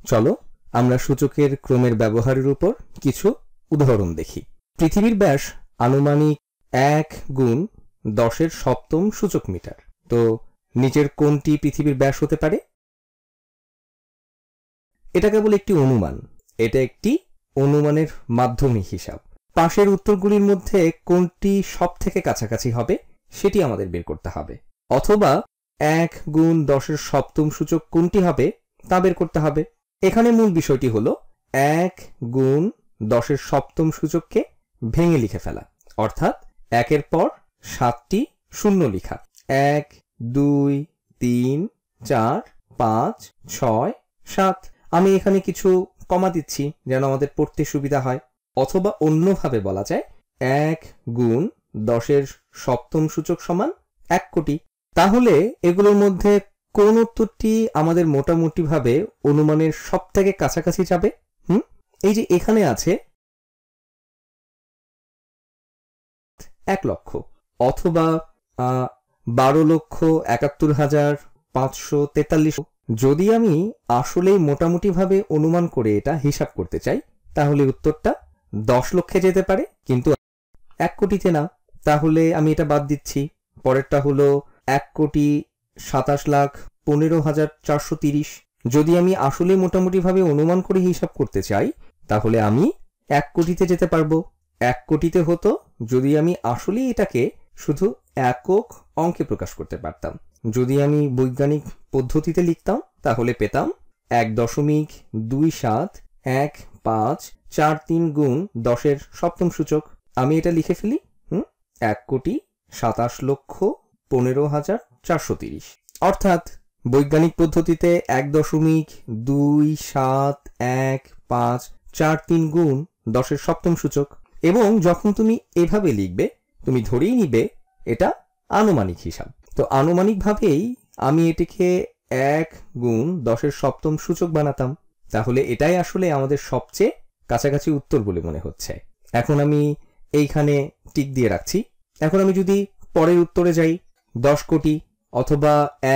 চলো আমরা সূচকের ক্রমের ব্যবহারের উপর কিছু উদাহরণ দেখি। পৃথিবীর ব্যাস আনুমানিক 1 গুণ 10 এর সপ্তম সূচক মিটার। তো নিচের কোনটি পৃথিবীর ব্যাস হতে পারে? এটা কেবল একটি অনুমান, এটা একটি অনুমানের মাধ্যমিক হিসাব। পাশের উত্তরগুলির মধ্যে কোনটি সব থেকে কাছাকাছি হবে সেটি আমাদের বের করতে হবে, অথবা 1 গুণ 10 এর সপ্তম সূচক কোনটি হবে তা বের করতে হবে। এখানে মূল বিষয়টি হলো 1 গুণ 10 এর সপ্তম সূচককে ভেঙে লিখে ফেলা, অর্থাৎ 1 এর পর 7টি শূন্য লিখা। 1 2 3 4 5 6 7। আমি এখানে কিছু কমা দিচ্ছি যেন আমাদের পড়তে সুবিধা হয়, অথবা অন্যভাবে বলা যায় 1 গুণ 10 এর সপ্তম সূচক সমান 1 কোটি। তাহলে এগুলোর মধ্যে কোন উত্তরটি আমাদের মোটামুটি ভাবে অনুমানের সব থেকে কাছাকাছি যাবে? এই যে এখানে আছে 1 লক্ষ, অথবা 12,71,543। যদি আমি আসলেই মোটামুটি ভাবে অনুমান করে এটা হিসাব করতে চাই, তাহলে উত্তরটা 10 লক্ষে যেতে পারে, কিন্তু 1 কোটিতে না। তাহলে আমি এটা বাদ দিচ্ছি। পরেরটা হলো 1,27,15,430। যদি আমি আসলে মোটামুটি ভাবে অনুমান করে হিসাব করতে চাই, তাহলে আমি 1 কোটিতে যেতে পারবো। 1 কোটিতে হতো যদি আমি আসলে এটাকে শুধু একক অঙ্কে প্রকাশ করতে পারতাম। যদি আমি বৈজ্ঞানিক পদ্ধতিতে লিখতাম তাহলে পেতাম 1.271543 গুণ 10 এর সপ্তম সূচক। আমি এটা লিখে ফেলি, 1,27,15,430। অর্থাৎ বৈজ্ঞানিক পদ্ধতিতে 1.271543 গুণ 10 এর সপ্তম সূচক। এবং যখন তুমি এভাবে লিখবে, তুমি ধরেই নিবে এটা আনুমানিক হিসাব। তো আনুমানিকভাবেই আমি এটিকে 1 গুণ 10 এর সপ্তম সূচক বানাতাম। তাহলে এটাই আসলে আমাদের সবচেয়ে কাছাকাছি উত্তর বলে মনে হচ্ছে। এখন আমি এইখানে টিক দিয়ে রাখছি। এখন আমি যদি পরের উত্তরে যাই, 10 কোটি অথবা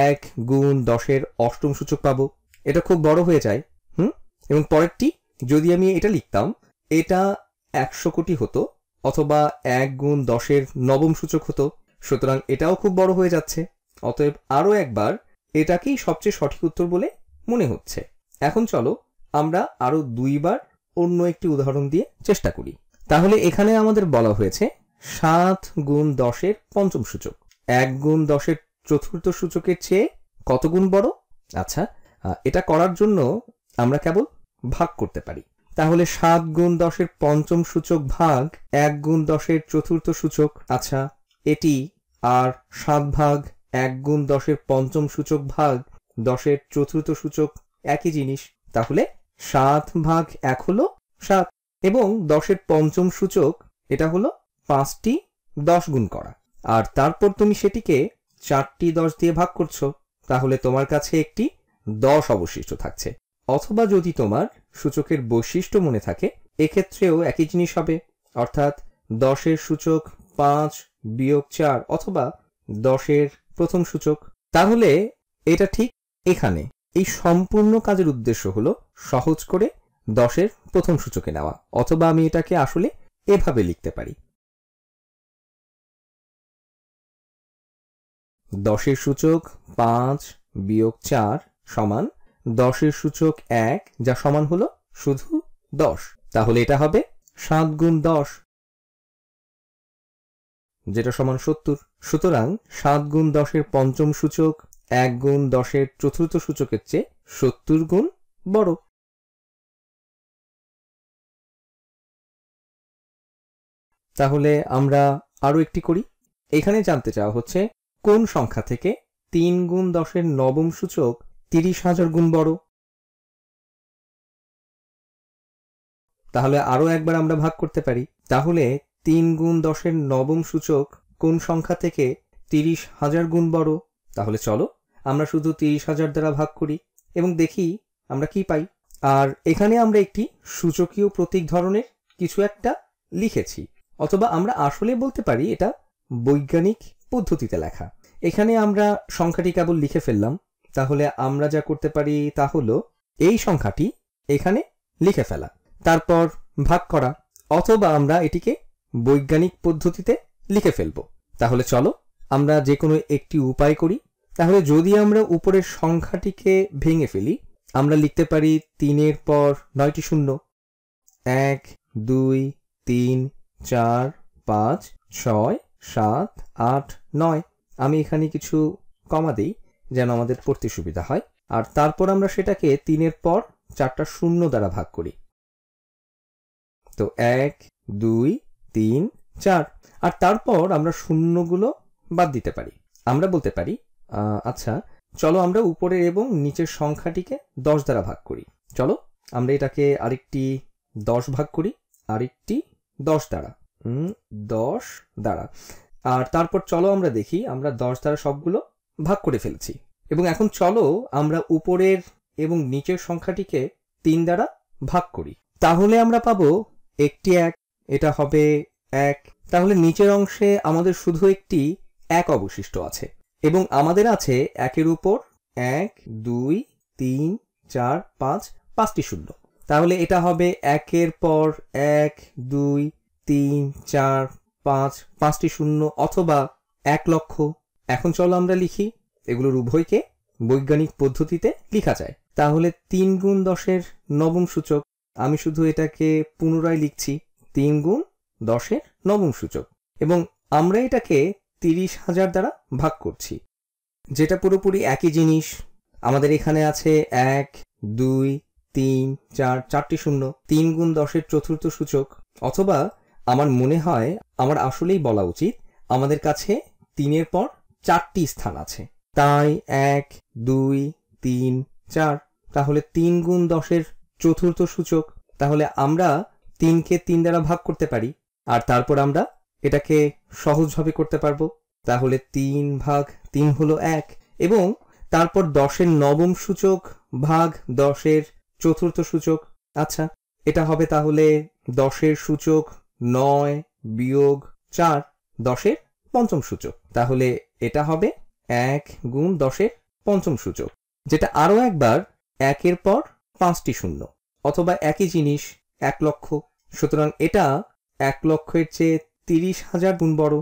1 গুণ 10 এর অষ্টম সূচক পাবো। এটা খুব বড় হয়ে যায়। এবং পরেরটি যদি আমি এটা লিখতাম, এটা 100 কোটি হতো, অথবা 1 গুণ 10 এর নবম সূচক হতো। সুতরাং এটাও খুব বড় হয়ে যাচ্ছে। অতএব আরো একবার এটাকেই সবচেয়ে সঠিক উত্তর বলে মনে হচ্ছে। এখন চলো আমরা আরো 2 বার অন্য একটি উদাহরণ দিয়ে চেষ্টা করি। তাহলে এখানে আমাদের বলা হয়েছে 7 গুণ 10 এর পঞ্চম সূচক 1 গুণ 10 এর চতুর্থ সূচকের চেয়ে কত গুণ বড়? আচ্ছা, এটা করার জন্য আমরা কেবল ভাগ করতে পারি। তাহলে 7 গুণ 10 এর পঞ্চম সূচক ভাগ 1 গুণ 10 এর চতুর্থ সূচক। আচ্ছা, এটি আর 7 ভাগ 1 গুণ 10 এর পঞ্চম সূচক ভাগ 10 এর চতুর্থ সূচক একই জিনিস। তাহলে 7 ভাগ 1 হলো 7, এবং 10 এর পঞ্চম সূচক এটা হলো 5টি 10 গুণ করা। আর তারপর তুমি সেটিকে 4টি 10 দিয়ে ভাগ করছো, তাহলে তোমার কাছে একটি 10 অবশিষ্ট থাকছে। অথবা যদি তোমার সূচকের বৈশিষ্ট্য মনে থাকে, এক্ষেত্রেও একই জিনিস হবে, অর্থাৎ 10 এর সূচক 5 বিয়োগ 4, অথবা 10 এর প্রথম সূচক। তাহলে এটা ঠিক এখানে এই সম্পূর্ণ কাজের উদ্দেশ্য হলো সহজ করে 10 এর প্রথম সূচকে নেওয়া, অথবা আমি এটাকে আসলে এভাবে লিখতে পারি, 10 এর সূচক 5 বিয়োগ 4 সমান 10 এর সূচক 1, যা সমান হলো শুধু 10। তাহলে এটা হবে 7 গুণ 10, যেটা সমান 70। সুতরাং 7 গুণ 10 এর পঞ্চম সূচক 1 গুণ 10 এর চতুর্থ সূচকের চেয়ে 70 গুণ বড়। তাহলে আমরা আরো একটি করি। এখানে জানতে চাওয়া হচ্ছে কোন সংখ্যা থেকে 3 গুণ 10 এর নবম সূচক 30,000 গুণ বড়। তাহলে আরো একবার আমরা ভাগ করতে পারি। তাহলে 3 গুণ 10 এর নবম সূচক কোন সংখ্যা থেকে 30,000 গুণ বড়? তাহলে চলো আমরা শুধু 30,000 দ্বারা ভাগ করি এবং দেখি আমরা কি পাই। আর এখানে আমরা একটি সূচকীয় প্রতীক ধরনের কিছু একটা লিখেছি, অথবা আমরা আসলে বলতে পারি এটা বৈজ্ঞানিক পদ্ধতিতে লেখা। এখানে আমরা সংখ্যাটি কেবল লিখে ফেললাম। তাহলে আমরা যা করতে পারি তা হলো এই সংখ্যাটি এখানে লিখে ফেলা, তারপর ভাগ করা, অথবা আমরা এটিকে বৈজ্ঞানিক পদ্ধতিতে লিখে ফেলব। তাহলে চলো আমরা যে কোনো একটি উপায় করি। তাহলে যদি আমরা উপরের সংখ্যাটিকে ভেঙে ফেলি, আমরা লিখতে পারি 3-এর পর 9টি শূন্য, 1 2 3 4 5 6 7 8 9। আমি এখানে কিছু কমা দেই যেন আমাদের পড়তে সুবিধা হয়। আর তারপর আমরা সেটাকে 3-এর পর 4টা শূন্য দ্বারা ভাগ করি। তো 1 2 3 4। আর তারপর আমরা শূন্যগুলো বাদ দিতে পারি। আমরা বলতে পারি আচ্ছা চলো আমরা উপরের এবং নিচের সংখ্যাটিকে 10 দ্বারা ভাগ করি। চলো আমরা এটাকে আরেকটি 10 ভাগ করি, আরেকটি 10 দ্বারা, 10 দ্বারা। আর তারপর চলো আমরা দেখি আমরা 10 দ্বারা সবগুলো ভাগ করে ফেলেছি। এবং এখন চলো আমরা উপরের এবং নিচের সংখ্যাটিকে 3 দ্বারা ভাগ করি। তাহলে আমরা পাবো একটি 1, এটা হবে 1। তাহলে নিচের অংশে আমাদের শুধু একটি 1 অবশিষ্ট আছে এবং আমাদের আছে 1-এর উপর 1 2 3 4 5 5টি শূন্য। তাহলে এটা হবে 1-এর পর 1 2 3 4 5 5টি শূন্য, অথবা 1 লক্ষ। এখন চলো আমরা লিখি, এগুলোর উভয়কে বৈজ্ঞানিক পদ্ধতিতে লেখা যায়। তাহলে 3 গুণ 10-এর নবম সূচক, আমি শুধু এটাকে পুনরায় লিখছি 3 গুণ 10-এর নবম সূচক, এবং আমরা এটাকে 30,000 দ্বারা ভাগ করছি, যেটা পুরোপুরি একই জিনিস। আমাদের এখানে আছে 1 2 3 4 4টি শূন্য, 3 গুণ 10-এর চতুর্থ সূচক, অথবা আমার মনে হয় আমার আসলেই বলা উচিত আমাদের কাছে 3-এর পর 4টি স্থান আছে, তাই 1 2 3 4। তাহলে 3 গুণ 10-এর চতুর্থ সূচক। তাহলে আমরা 3কে 3 দ্বারা ভাগ করতে পারি, আর তারপর আমরা এটাকে সহজভাবে করতে পারবো। তাহলে 3 ভাগ 3 হলো 1, এবং তারপর 10-এর নবম সূচক ভাগ 10-এর চতুর্থ সূচক। আচ্ছা এটা হবে তাহলে 10-এর সূচক 9 বিয়োগ 4, 10-এর পঞ্চম সূচক। তাহলে এটা হবে 1 গুণ 10-এর পঞ্চম সূচক, যেটা আরো একবার 1-এর পর 5টি শূন্য, অথবা একই জিনিস 1 লক্ষ। সুতরাং এটা 1 লক্ষের চেয়ে 30,000 গুণ বড়।